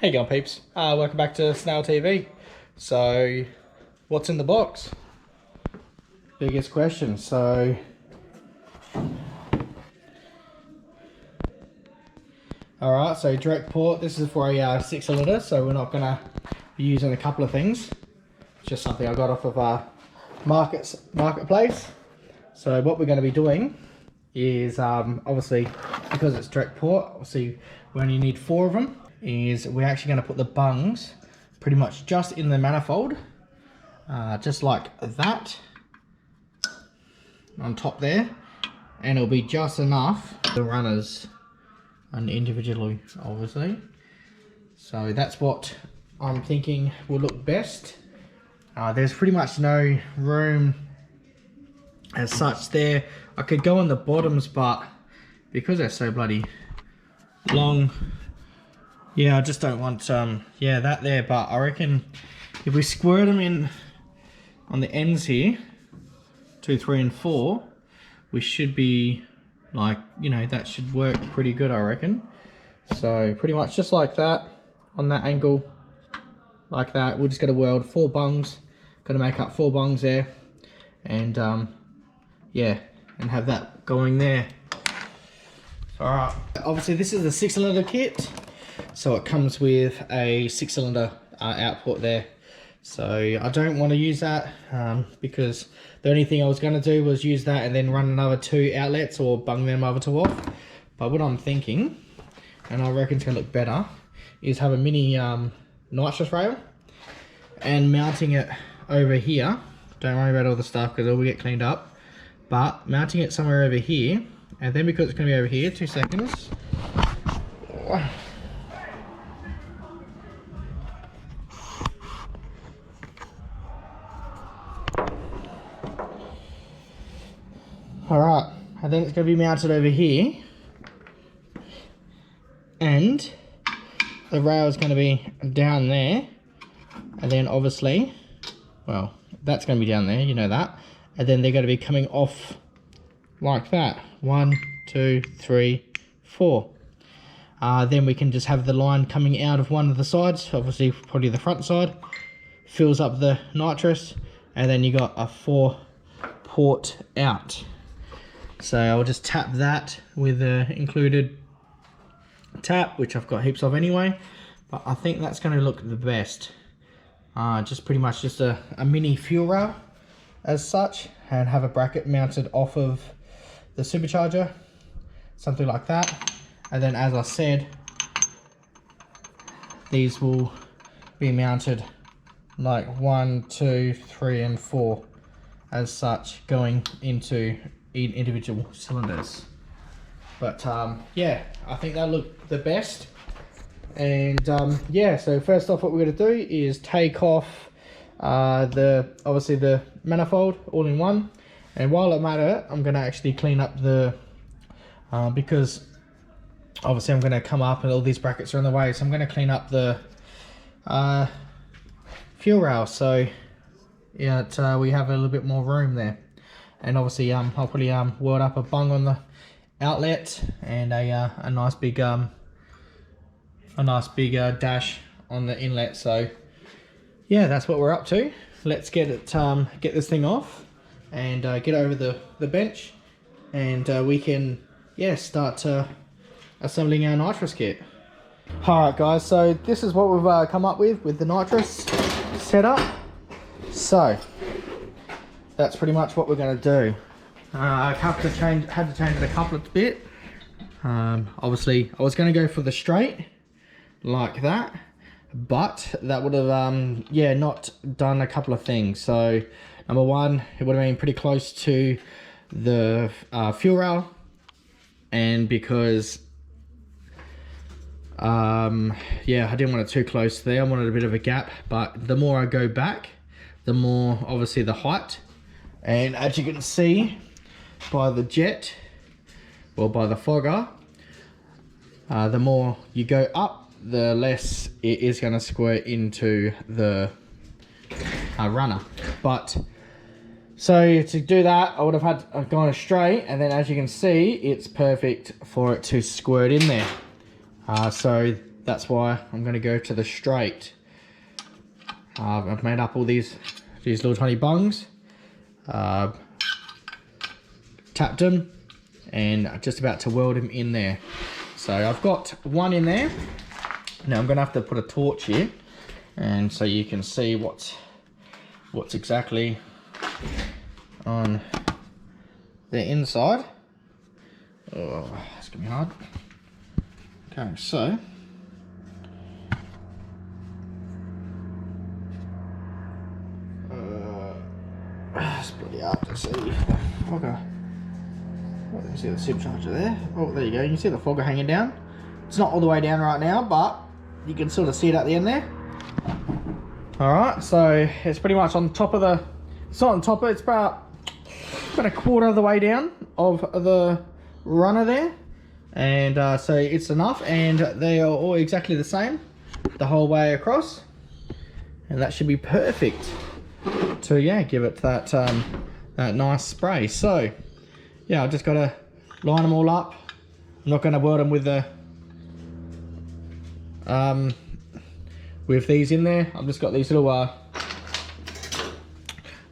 How you going, peeps? Welcome back to Snail TV. So, what's in the box? Biggest question. So, alright, so direct port. This is for a 6 cylinder, so we're not gonna be using a couple of things. It's just something I got off of marketplace. So what we're going to be doing is obviously, because it's direct port, obviously we only need 4 of them. Is we're actually going to put the bungs pretty much just in the manifold, just like that, on top there, and it'll be just enough the runners and individually, obviously. So that's what I'm thinking will look best. There's pretty much no room as such there. I could go on the bottoms, but because they're so bloody long, yeah, I just don't want that there. But I reckon if we squirt them in on the ends here, 2, 3 and 4, we should be like, you know, that should work pretty good, I reckon. So pretty much just like that, on that angle, like that. We're just going to weld 4 bungs, going to make up 4 bungs there, and yeah, and have that going there. Alright, obviously this is a 6 cylinder kit, so it comes with a 6 cylinder output there. So I don't want to use that because the only thing I was going to do was use that and then run another 2 outlets or bung them other 2 off. But what I'm thinking, and I reckon it's going to look better, is have a mini nitrous rail and mounting it over here. Don't worry about all the stuff because it will get cleaned up. But mounting it somewhere over here, and then because it's going to be over here, 2 seconds. Alright, and then it's going to be mounted over here, and the rail is going to be down there, and then obviously, well, that's going to be down there, you know that, and then they're going to be coming off like that. 1, 2, 3, 4. Then we can just have the line coming out of one of the sides, obviously probably the front side, fills up the nitrous, and then you got a 4 port out. So I'll just tap that with the included tap, which I've got heaps of anyway, but I think that's going to look the best. Just pretty much just a mini fuel rail as such, and have a bracket mounted off of the supercharger, something like that. And then, as I said, these will be mounted like 1, 2, 3 and 4 as such, going into individual cylinders. But yeah, I think that'll look the best. And yeah, so first off, what we're going to do is take off obviously the manifold all in one. And while I'm at it, I'm going to actually clean up the because obviously I'm going to come up and all these brackets are in the way, so I'm going to clean up the fuel rail, so yeah, we have a little bit more room there. And obviously I'll probably weld up a bung on the outlet and a nice big dash on the inlet. So yeah, that's what we're up to. Let's get it get this thing off and get over the bench, and we can start assembling our nitrous kit. Alright guys, so this is what we've come up with the nitrous setup. So that's pretty much what we're going to do. I had to change it a couple of bit. Obviously I was going to go for the straight like that, but that would have not done a couple of things. So number one, it would have been pretty close to the fuel rail, and because I didn't want it too close there, I wanted a bit of a gap. But the more I go back, the more obviously the height, and as you can see by the jet, well, by the fogger, the more you go up, the less it is going to squirt into the runner. But so to do that, I would have had gone straight, and then as you can see, it's perfect for it to squirt in there. So that's why I'm going to go to the straight. I've made up all these little tiny bungs, tapped them, and just about to weld them in there. So I've got one in there. Now I'm going to have to put a torch here, and so you can see what's exactly on the inside. Oh, it's gonna be hard. Okay, so split it up to see the fogger. Oh, you can see the supercharger there. Oh, there you go. You can see the fogger hanging down. It's not all the way down right now, but you can sort of see it at the end there. All right, so it's pretty much on top of the. It's not on top of it. It's about a quarter of the way down of the runner there, and so it's enough, and they are all exactly the same the whole way across, and that should be perfect to give it that that nice spray. So yeah, I've just got to line them all up. I'm not going to weld them with the with these in there. I've just got these little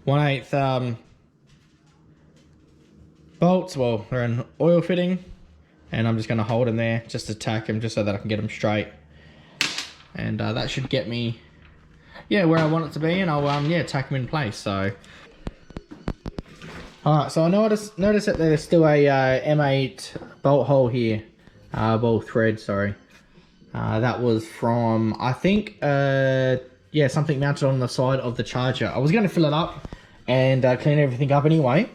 1/8 bolts. Well, they're an oil fitting, and I'm just going to hold them there just to tack them, just so that I can get them straight, and that should get me where I want it to be, and I'll tack them in place. So alright, so I notice that there's still a M8 bolt hole here, bolt thread, sorry. That was from, I think, something mounted on the side of the charger. I was going to fill it up and clean everything up anyway.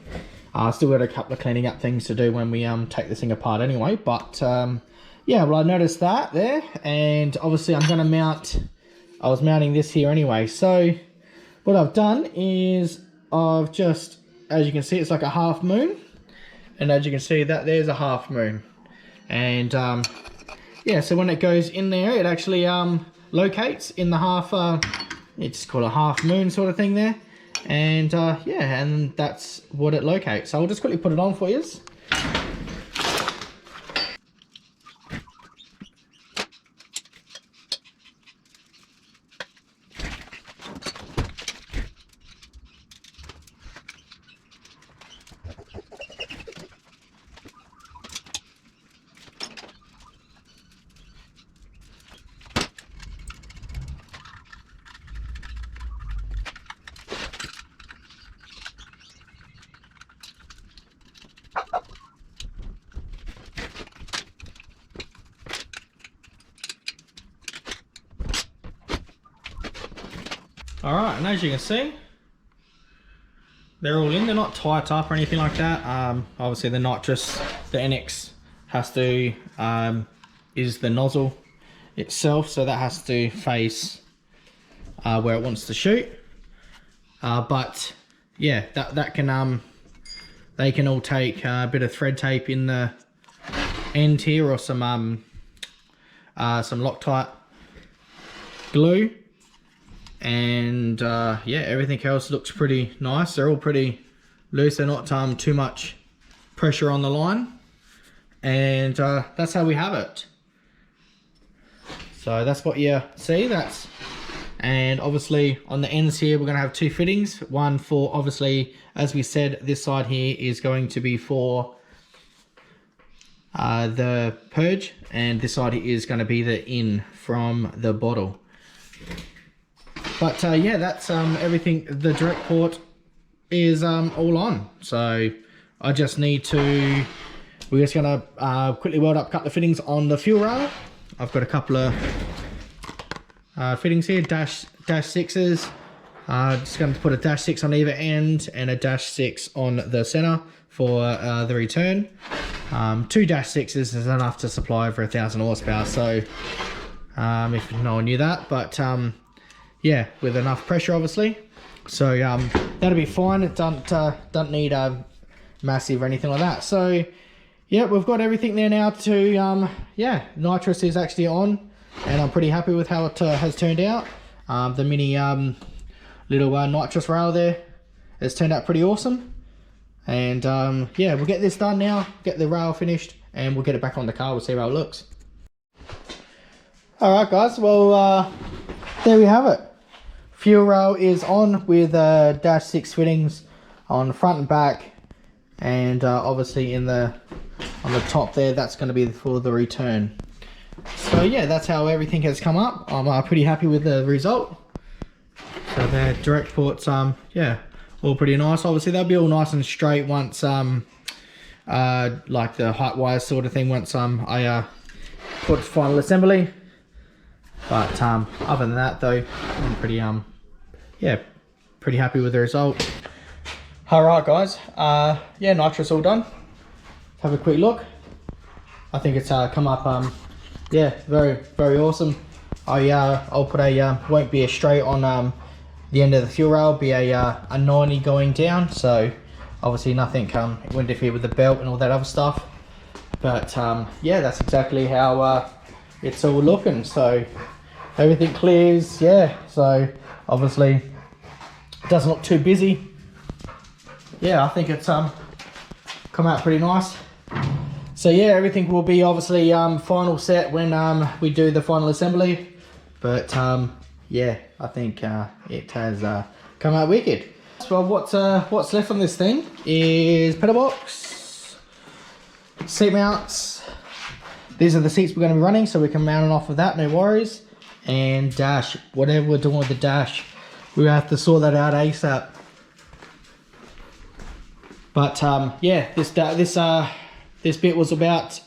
Still got a couple of cleaning up things to do when we take this thing apart anyway. But well, I noticed that there, and obviously I'm going to mount. I was mounting this here anyway. So what I've done is I've just, as you can see, it's like a half moon, and as you can see, that there's a half moon, and so when it goes in there, it actually locates in the half. It's called a half moon sort of thing there. And and that's what it locates. So I'll just quickly put it on for you. Alright, and as you can see, they're all in. They're not tight up or anything like that. Obviously the nitrous, the NX has to, is the nozzle itself, so that has to face where it wants to shoot. But yeah, that can, they can all take a bit of thread tape in the end here, or some Loctite glue. And everything else looks pretty nice. They're all pretty loose. They're not too much pressure on the line, and that's how we have it. So that's what you see. And obviously on the ends here we're going to have two fittings. One for, obviously, as we said, this side here is going to be for the purge, and this side is going to be the in from the bottle. But that's everything. The direct port is all on. So I just need to, we're just going to quickly weld up a couple of fittings on the fuel rail. I've got a couple of fittings here, dash sixes. Just going to put a dash 6 on either end and a dash 6 on the center for the return. 2 dash 6s is enough to supply over 1,000 horsepower. So if no one knew that, but with enough pressure, obviously. So that'll be fine. It don't need a massive or anything like that. So yeah, we've got everything there now to nitrous is actually on, and I'm pretty happy with how it has turned out. The mini little nitrous rail there has turned out pretty awesome. And we'll get this done now, get the rail finished, and we'll get it back on the car. We'll see how it looks. Alright guys, well there we have it. Fuel rail is on with dash 6 fittings on the front and back, and obviously on the top there, that's going to be for the return. So yeah, that's how everything has come up. I'm pretty happy with the result. So the direct ports, yeah, all pretty nice. Obviously they'll be all nice and straight once like the height wires sort of thing, once I put final assembly. But other than that though, I'm pretty yeah, pretty happy with the result. Alright guys, yeah, nitrous all done. Have a quick look. I think it's come up yeah, very awesome. I'll put a won't be a straight on the end of the fuel rail, be a 90 going down, so obviously nothing it won't interfere with the belt and all that other stuff. But yeah, that's exactly how it's all looking. So everything clears, yeah, so obviously it doesn't look too busy. Yeah, I think it's come out pretty nice. So yeah, everything will be obviously final set when we do the final assembly. But yeah, I think it has come out wicked. So what's left on this thing is pedal box, seat mounts. These are the seats we're going to be running, so we can mount it off of that, no worries. And dash, whatever we're doing with the dash, we have to sort that out ASAP. But yeah, this bit was about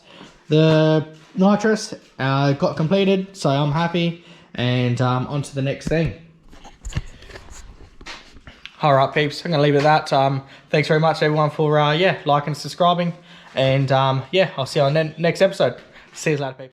the nitrous. Got completed, so I'm happy. And on to the next thing. Alright peeps, I'm going to leave it at that. Thanks very much everyone for yeah, liking and subscribing. And yeah, I'll see you on the next episode. See you later peeps.